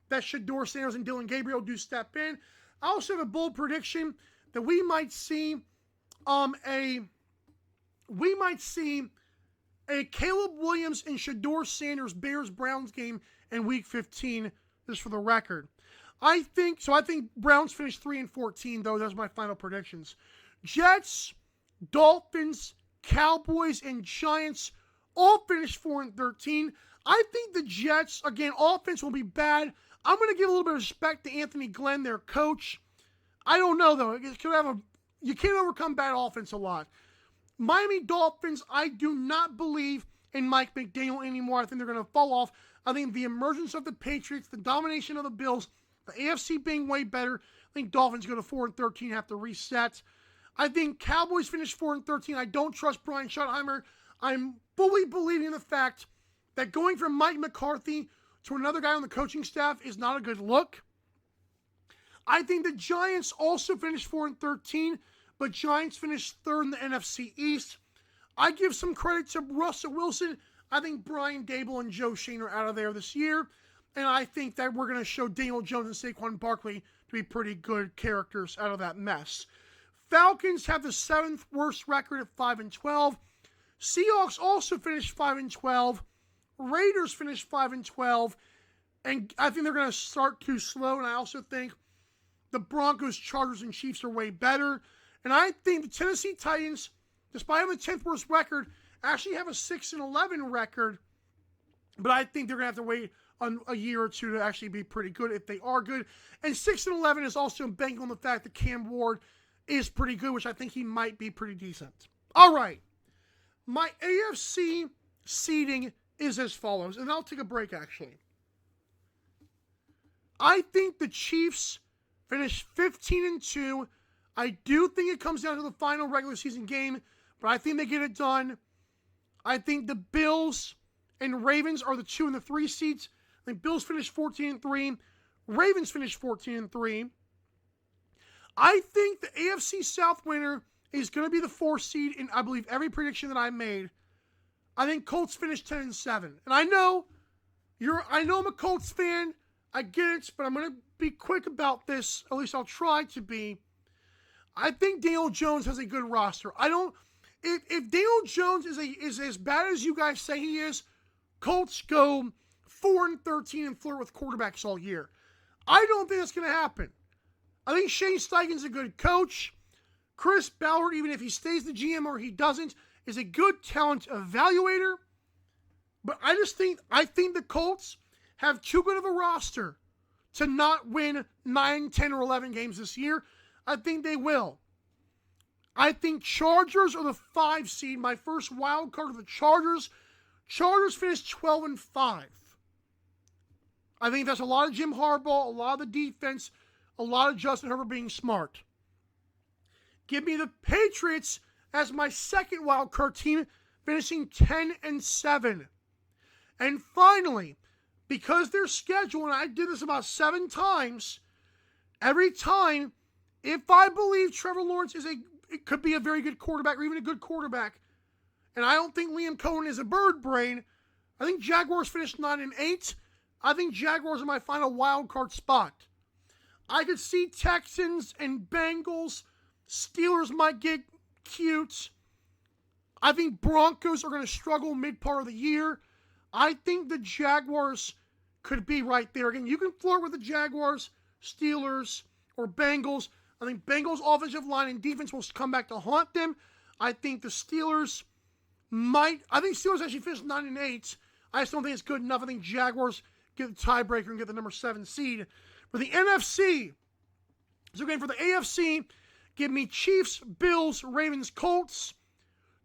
that Shedeur Sanders and Dylan Gabriel do step in. I also have a bold prediction that we might see a Caleb Williams and Shedeur Sanders Bears-Browns game in Week 15, just for the record. I think Browns finished 3-14, though. Those are my final predictions. Jets, Dolphins, Cowboys, and Giants all finished 4-13. I think the Jets, again, offense will be bad. I'm going to give a little bit of respect to Anthony Glenn, their coach. I don't know, though. You can't overcome bad offense a lot. Miami Dolphins, I do not believe in Mike McDaniel anymore. I think they're going to fall off. I think the emergence of the Patriots, the domination of the Bills, the AFC being way better, I think Dolphins go to 4-13, have to reset. I think Cowboys finish 4-13. I don't trust Brian Schottenheimer. I'm fully believing in the fact that going from Mike McCarthy to another guy on the coaching staff is not a good look. I think the Giants also finished 4-13, but Giants finished 3rd in the NFC East. I give some credit to Russell Wilson. I think Brian Dable and Joe Shane are out of there this year. And I think that we're going to show Daniel Jones and Saquon Barkley to be pretty good characters out of that mess. Falcons have the 7th worst record at 5-12. Seahawks also finished 5-12. Raiders finished 5-12. And I think they're going to start too slow. And I also think the Broncos, Chargers, and Chiefs are way better. And I think the Tennessee Titans, despite having the 10th worst record, actually have a 6-11 record. But I think they're going to have to wait a year or two to actually be pretty good if they are good. And 6-11 is also banking on the fact that Cam Ward is pretty good, which I think he might be pretty decent. All right. My AFC seeding is as follows. And I'll take a break, actually. I think the Chiefs finish 15-2. I do think it comes down to the final regular season game, but I think they get it done. I think the Bills and Ravens are the 2 and the 3 seeds. I think Bills finish 14-3. Ravens finish 14-3. I think the AFC South winner is going to be the 4 seed in, I believe, every prediction that I made. I think Colts finish 10-7. And I know I'm a Colts fan. I get it, but I'm going to be quick about this. At least I'll try to be. I think Daniel Jones has a good roster. If Daniel Jones is as bad as you guys say he is, Colts go 4-13 and flirt with quarterbacks all year. I don't think that's going to happen. I think Shane Steichen's a good coach. Chris Ballard, even if he stays the GM or he doesn't, is a good talent evaluator. But I think the Colts have too good of a roster to not win 9, 10, or 11 games this year. I think they will. I think Chargers are the 5 seed. My first wild card are the Chargers. Chargers finished 12-5. I think that's a lot of Jim Harbaugh, a lot of the defense, a lot of Justin Herbert being smart. Give me the Patriots as my second wild card team, finishing 10-7. And finally, because their schedule, and I did this about 7 times, every time, if I believe Trevor Lawrence it could be a very good quarterback or even a good quarterback, and I don't think Liam Cohen is a bird brain, I think Jaguars finished 9-8. I think Jaguars are my final wild card spot. I could see Texans and Bengals. Steelers might get cute. I think Broncos are going to struggle mid-part of the year. I think the Jaguars could be right there. Again, you can flirt with the Jaguars, Steelers, or Bengals. I think Bengals' offensive line and defense will come back to haunt them. I think the Steelers Steelers actually finished 9-8. I just don't think it's good enough. I think Jaguars get the tiebreaker and get the number 7 seed. For the NFC, so again, for the AFC, give me Chiefs, Bills, Ravens, Colts,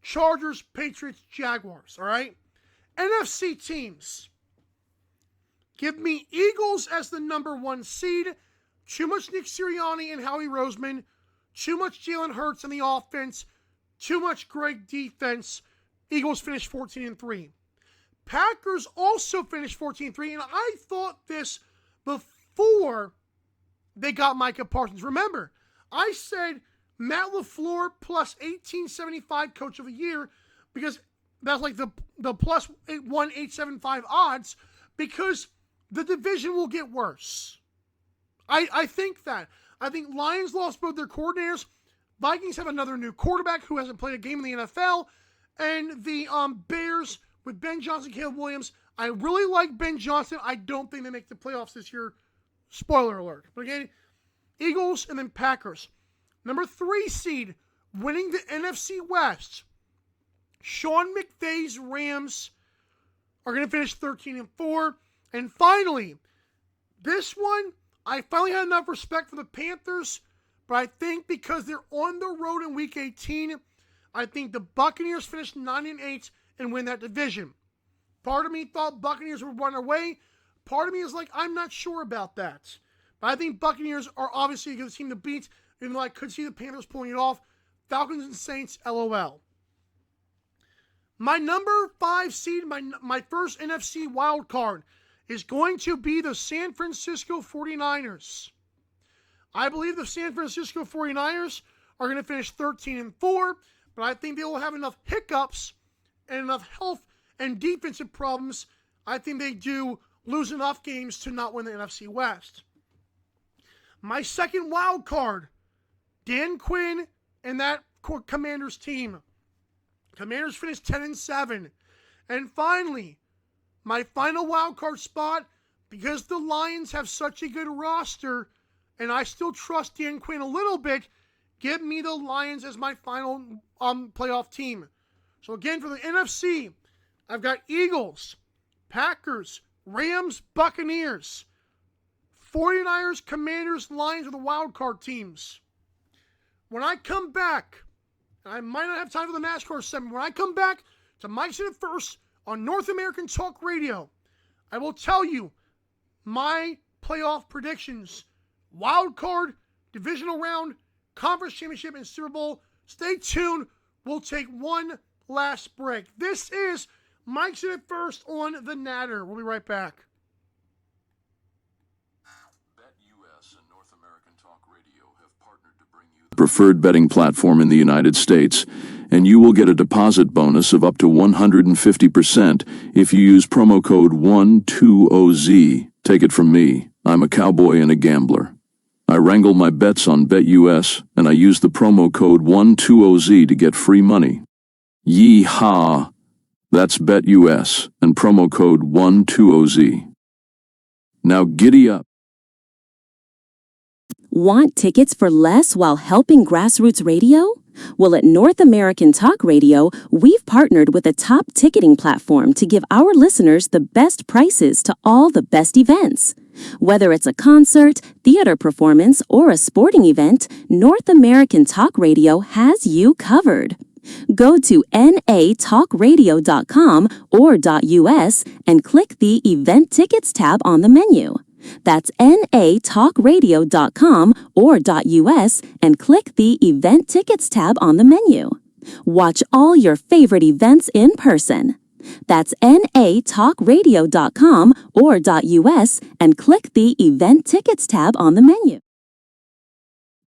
Chargers, Patriots, Jaguars, all right? NFC teams. Give me Eagles as the number 1 seed. Too much Nick Sirianni and Howie Roseman. Too much Jalen Hurts in the offense. Too much great defense. Eagles finished 14-3. Packers also finished 14-3, and I thought this before they got Micah Parsons. Remember, I said Matt LaFleur plus 1875 Coach of the Year because that's like the plus 1875 odds because the division will get worse. I think that. I think Lions lost both their coordinators. Vikings have another new quarterback who hasn't played a game in the NFL. And the Bears with Ben Johnson, Caleb Williams. I really like Ben Johnson. I don't think they make the playoffs this year. Spoiler alert. But again, Eagles and then Packers. Number 3 seed, winning the NFC West. Sean McVay's Rams are going to finish 13-4. And finally, this one, I finally had enough respect for the Panthers. But I think because they're on the road in Week 18, I think the Buccaneers finish 9-8 and win that division. Part of me thought Buccaneers would run away. Part of me is like, I'm not sure about that. But I think Buccaneers are obviously a good team to beat, even though I could see the Panthers pulling it off. Falcons and Saints, LOL. My number 5 seed, my first NFC wild card, is going to be the San Francisco 49ers. I believe the San Francisco 49ers are going to finish 13-4, but I think they will have enough hiccups and enough health and defensive problems. I think they do lose enough games to not win the NFC West. My second wild card, Dan Quinn in that Commanders team. Commanders finished 10-7. And finally, my final wild card spot, because the Lions have such a good roster, and I still trust Dan Quinn a little bit, give me the Lions as my final playoff team. So again, for the NFC, I've got Eagles, Packers, Rams, Buccaneers, 49ers, Commanders, Lions are the wild card teams. When I come back, and I might not have time for the NASCAR segment, when I come back to Mike's in It First on North American Talk Radio, I will tell you my playoff predictions. Wild card, divisional round, conference championship, and Super Bowl. Stay tuned. We'll take one last break. This is Mike's in It First on the Natter. We'll be right back. BetUS and North American Talk Radio have partnered to bring you the preferred betting platform in the United States, and you will get a deposit bonus of up to 150% if you use promo code 120Z. Take it from me. I'm a cowboy and a gambler. I wrangle my bets on BetUS, and I use the promo code 120Z to get free money. Yee-haw! That's BetUS and promo code 120Z. Now giddy up. Want tickets for less while helping grassroots radio? Well, at North American Talk Radio, we've partnered with a top ticketing platform to give our listeners the best prices to all the best events. Whether it's a concert, theater performance, or a sporting event, North American Talk Radio has you covered. Go to natalkradio.com or .us and click the Event Tickets tab on the menu. That's natalkradio.com or .us and click the Event Tickets tab on the menu. Watch all your favorite events in person. That's natalkradio.com or .us and click the Event Tickets tab on the menu.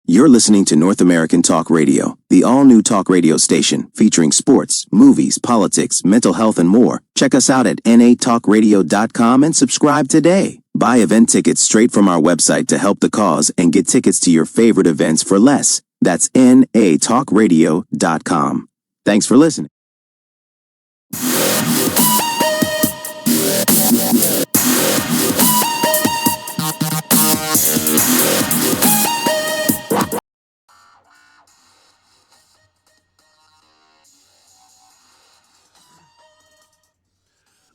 You're listening to North American Talk Radio, the all-new talk radio station featuring sports, movies, politics, mental health, and more. Check us out at natalkradio.com and subscribe today. Buy event tickets straight from our website to help the cause and get tickets to your favorite events for less. That's natalkradio.com. Thanks for listening.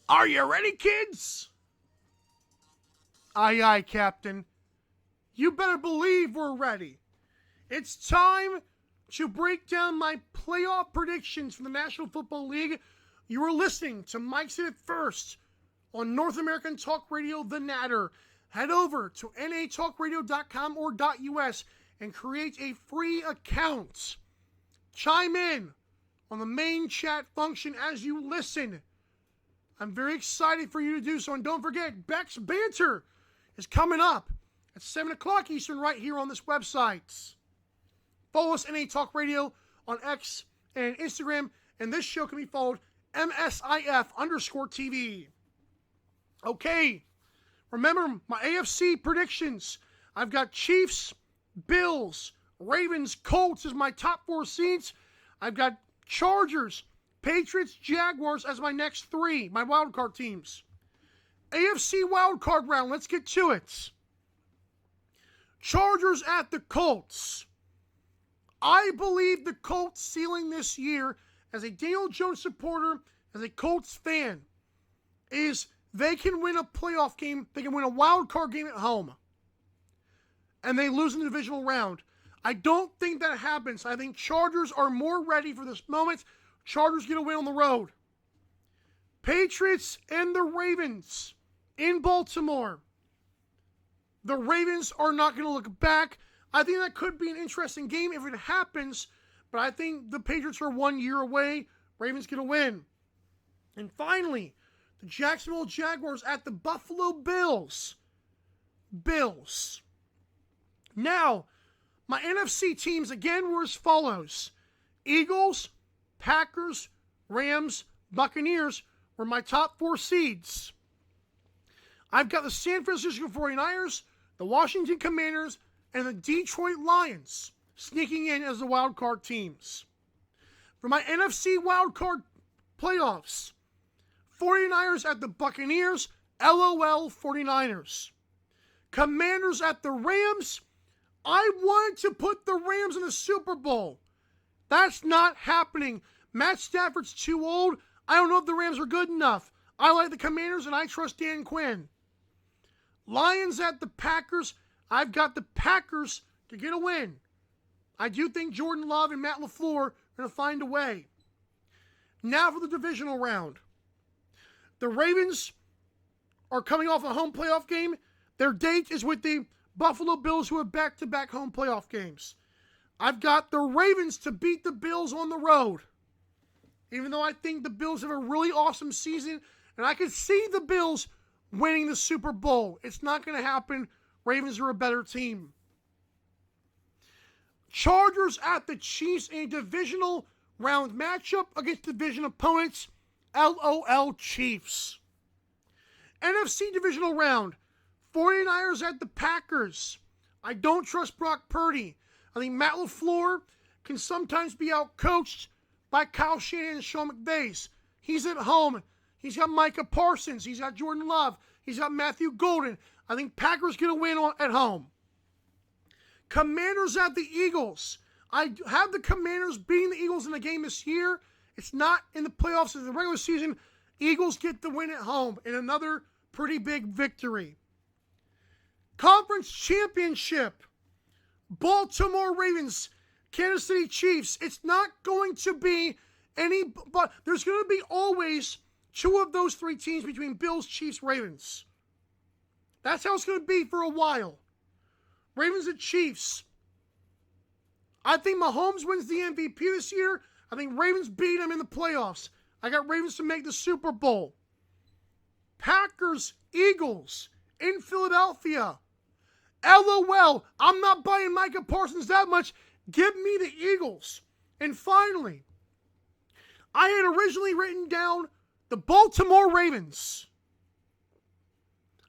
Are you ready, kids? Aye, aye, Captain. You better believe we're ready. It's time to break down my playoff predictions for the National Football League. You are listening to Mike's in It First on North American Talk Radio, The Natter. Head over to natalkradio.com or .us and create a free account. Chime in on the main chat function as you listen. I'm very excited for you to do so. And don't forget, Beck's Banter is coming up at 7 o'clock Eastern right here on this website. Follow us NA Talk Radio on X and Instagram. And this show can be followed MSIF_TV. Okay. Remember my AFC predictions. I've got Chiefs, Bills, Ravens, Colts as my top 4 seeds. I've got Chargers, Patriots, Jaguars as my next 3, my wildcard teams. AFC wildcard round, let's get to it. Chargers at the Colts. I believe the Colts ceiling this year, as a Daniel Jones supporter, as a Colts fan, is they can win a playoff game, they can win a wildcard game at home, and they lose in the divisional round. I don't think that happens. I think Chargers are more ready for this moment. Chargers get a win on the road. Patriots and the Ravens in Baltimore. The Ravens are not going to look back. I think that could be an interesting game if it happens, but I think the Patriots are 1 year away. Ravens get a win. And finally, the Jacksonville Jaguars at the Buffalo Bills. Bills. Now, my NFC teams again were as follows. Eagles, Packers, Rams, Buccaneers were my top 4 seeds. I've got the San Francisco 49ers, the Washington Commanders, and the Detroit Lions sneaking in as the wild card teams. For my NFC wild card playoffs, 49ers at the Buccaneers, LOL 49ers. Commanders at the Rams, I wanted to put the Rams in the Super Bowl. That's not happening. Matt Stafford's too old. I don't know if the Rams are good enough. I like the Commanders and I trust Dan Quinn. Lions at the Packers, I've got the Packers to get a win. I do think Jordan Love and Matt LaFleur are going to find a way. Now for the divisional round. The Ravens are coming off a home playoff game. Their date is with the Buffalo Bills, who have back-to-back home playoff games. I've got the Ravens to beat the Bills on the road. Even though I think the Bills have a really awesome season, and I could see the Bills winning the Super Bowl. It's not going to happen. Ravens are a better team. Chargers at the Chiefs in a divisional round matchup against division opponents. LOL Chiefs. NFC divisional round. 49ers at the Packers. I don't trust Brock Purdy. I think Matt LaFleur can sometimes be outcoached by Kyle Shanahan and Sean McVay. He's at home. He's got Micah Parsons. He's got Jordan Love. He's got Matthew Golden. I think Packers going to win at home. Commanders at the Eagles. I have the Commanders beating the Eagles in the game this year. It's not in the playoffs. In the regular season, Eagles get the win at home in another pretty big victory. Conference Championship. Baltimore Ravens, Kansas City Chiefs. It's not going to be any, but there's going to be always two of those three teams between Bills, Chiefs, Ravens. That's how it's going to be for a while. Ravens and Chiefs. I think Mahomes wins the MVP this year. I think Ravens beat him in the playoffs. I got Ravens to make the Super Bowl. Packers, Eagles in Philadelphia. LOL, I'm not buying Micah Parsons that much. Give me the Eagles. And finally, I had originally written down the Baltimore Ravens.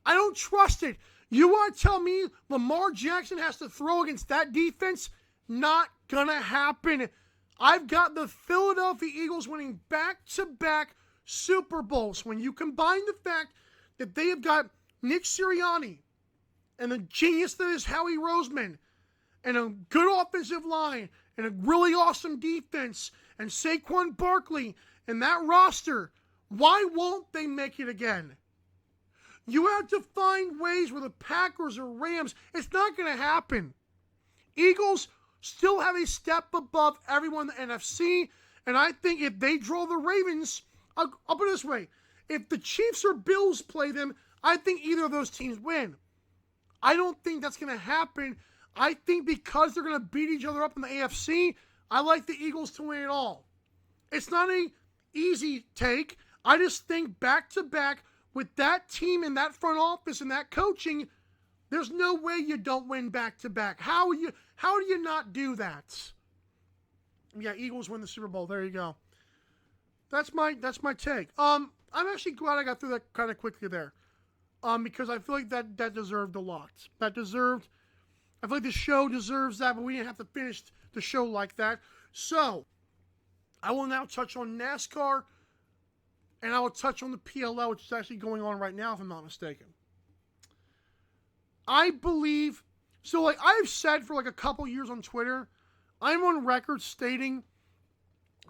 I don't trust it. You want to tell me Lamar Jackson has to throw against that defense? Not gonna happen. I've got the Philadelphia Eagles winning back-to-back Super Bowls. When you combine the fact that they have got Nick Sirianni and the genius that is Howie Roseman and a good offensive line and a really awesome defense and Saquon Barkley and that roster, why won't they make it again? You have to find ways where the Packers or Rams, it's not going to happen. Eagles still have a step above everyone in the NFC, and I think if they draw the Ravens, I'll put it this way. If the Chiefs or Bills play them, I think either of those teams win. I don't think that's going to happen. I think because they're going to beat each other up in the AFC, I like the Eagles to win it all. It's not an easy take. I just think back-to-back with that team and that front office and that coaching, there's no way you don't win back-to-back. How do you not do that? Yeah, Eagles win the Super Bowl. There you go. That's my take. I'm actually glad I got through that kind of quickly there. Because I feel like that deserved a lot. I feel like the show deserves that, but we didn't have to finish the show like that. So, I will now touch on NASCAR, and I will touch on the PLL, which is actually going on right now, if I'm not mistaken. I believe, so like I've said for like a couple years on Twitter, I'm on record stating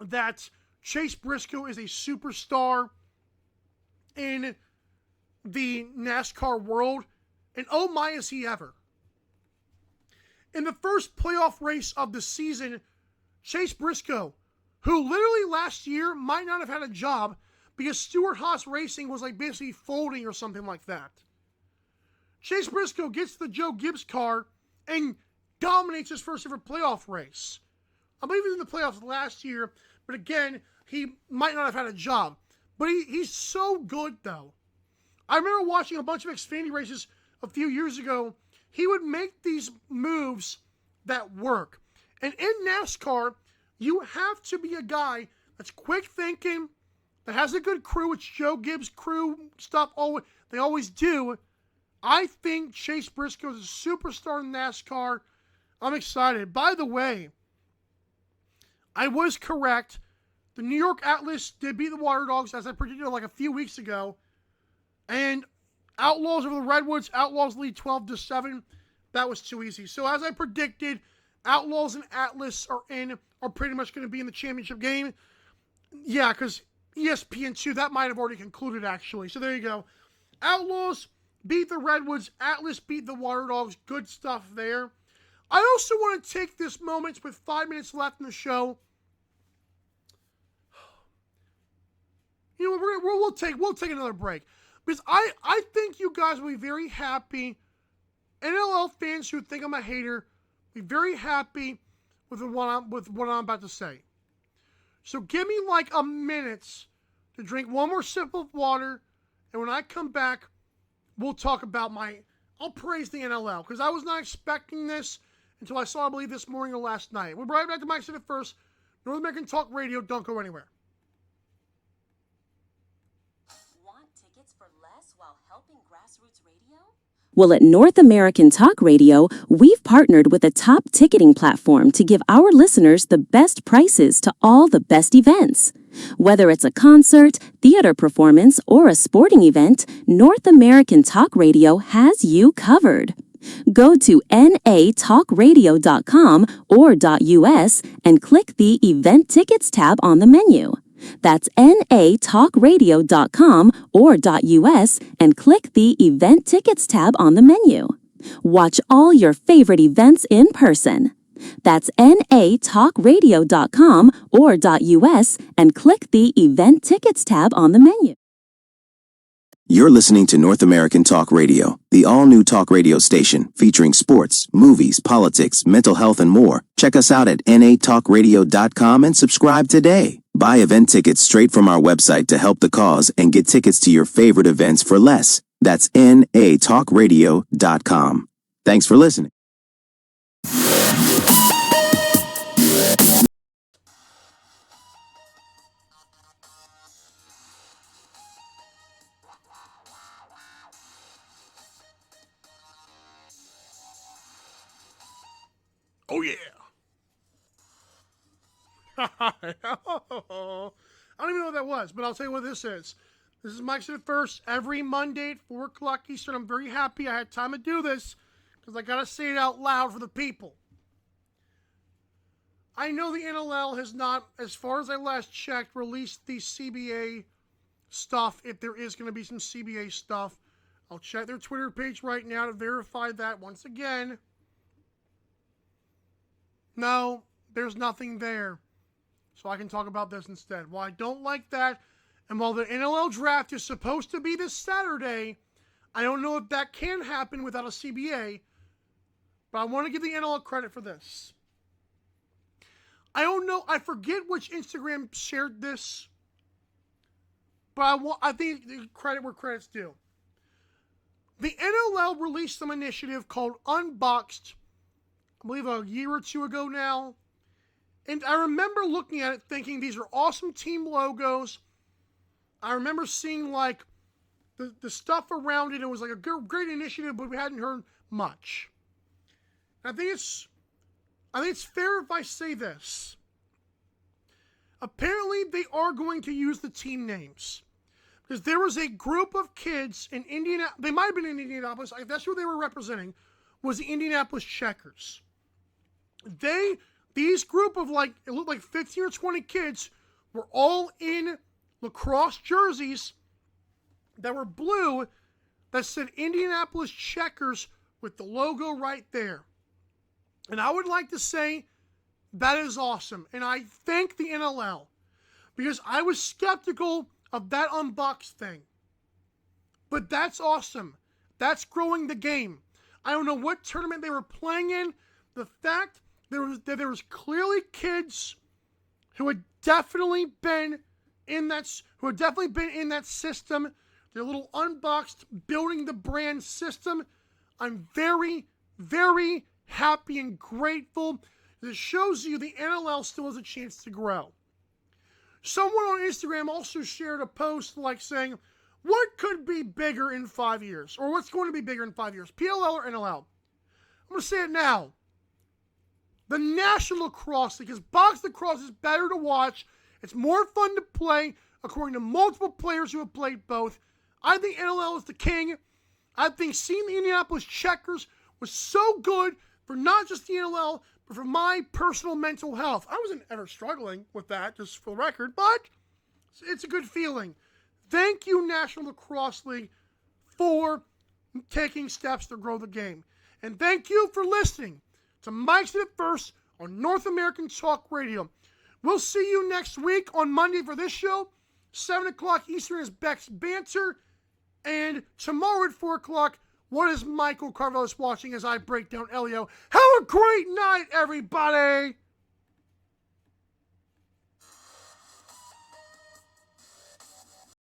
that Chase Briscoe is a superstar in the NASCAR world, and oh my is he ever. In the first playoff race of the season, Chase Briscoe, who literally last year might not have had a job because Stewart-Haas Racing was like basically folding or something like that. Chase Briscoe gets the Joe Gibbs car and dominates his first ever playoff race. I believe he was in the playoffs last year, but again, he might not have had a job. But he's so good though. I remember watching a bunch of Xfinity races a few years ago. He would make these moves that work. And in NASCAR, you have to be a guy that's quick thinking, that has a good crew, which Joe Gibbs' crew stuff, they always do. I think Chase Briscoe is a superstar in NASCAR. I'm excited. By the way, I was correct. The New York Atlas did beat the Water Dogs, as I predicted like a few weeks ago. And Outlaws over the Redwoods. Outlaws lead 12-7. That was too easy. So as I predicted, Outlaws and Atlas are pretty much going to be in the championship game. Yeah, because ESPN2, that might have already concluded, actually. So there you go. Outlaws beat the Redwoods. Atlas beat the Water Dogs. Good stuff there. I also want to take this moment with 5 minutes left in the show. You know, we'll take another break. Because I think you guys will be very happy. NLL fans who think I'm a hater be very happy with what I'm about to say. So give me like a minute to drink one more sip of water, and when I come back, we'll talk about I'll praise the NLL, because I was not expecting this until I saw, I believe, this morning or last night. We'll be right back to Mike said it first. North American Talk Radio, don't go anywhere. Want tickets for less while helping grassroots radio? Well, at North American Talk Radio, we've partnered with a top ticketing platform to give our listeners the best prices to all the best events. Whether it's a concert, theater performance, or a sporting event, North American Talk Radio has you covered. Go to natalkradio.com or .us and click the Event Tickets tab on the menu. That's natalkradio.com or .us and click the Event Tickets tab on the menu. Watch all your favorite events in person. That's natalkradio.com or .us and click the Event Tickets tab on the menu. You're listening to North American Talk Radio, the all-new talk radio station featuring sports, movies, politics, mental health, and more. Check us out at natalkradio.com and subscribe today. Buy event tickets straight from our website to help the cause and get tickets to your favorite events for less. That's natalkradio.com. Thanks for listening. Oh, yeah. I don't even know what that was, but I'll tell you what this is. This is Mike said it first. Every Monday at 4 o'clock Eastern. I'm very happy I had time to do this because I got to say it out loud for the people. I know the NLL has not, as far as I last checked, released the CBA stuff, if there is going to be some CBA stuff. I'll check their Twitter page right now to verify that once again. No, there's nothing there. So I can talk about this instead. Well, I don't like that. And while the NLL draft is supposed to be this Saturday, I don't know if that can happen without a CBA. But I want to give the NLL credit for this. I don't know. I forget which Instagram shared this. But I think the credit where credit's due. The NLL released some initiative called UnBOXed, I believe a year or two ago now. And I remember looking at it thinking these are awesome team logos. I remember seeing like the stuff around it. It was like a great initiative, but we hadn't heard much. I think it's fair if I say this. Apparently they are going to use the team names. Because there was a group of kids in Indianapolis, they might have been in Indianapolis, that's who they were representing, was the Indianapolis Checkers. These group of it looked like 15 or 20 kids were all in lacrosse jerseys that were blue that said Indianapolis Checkers with the logo right there. And I would like to say that is awesome. And I thank the NLL because I was skeptical of that UnBOXed thing. But that's awesome. That's growing the game. I don't know what tournament they were playing in. The fact that there was clearly kids who had definitely been in that system, their little UnBOXed building the brand system. I'm very, very happy and grateful. This shows you the NLL still has a chance to grow. Someone on Instagram also shared a post saying, what could be bigger in 5 years? Or what's going to be bigger in 5 years? PLL or NLL? I'm going to say it now. the National Lacrosse League, because box lacrosse is better to watch. It's more fun to play, according to multiple players who have played both. I think NLL is the king. I think seeing the Indianapolis Checkers was so good for not just the NLL, but for my personal mental health. I wasn't ever struggling with that, just for the record, but it's a good feeling. Thank you, National Lacrosse League, for taking steps to grow the game. And thank you for listening to Mike Said It First on North American Talk Radio. We'll see you next week on Monday for this show. 7 o'clock Eastern is Beck's Banter. And tomorrow at 4 o'clock, what is Michael Carvelis watching as I break down Elio? Have a great night, everybody!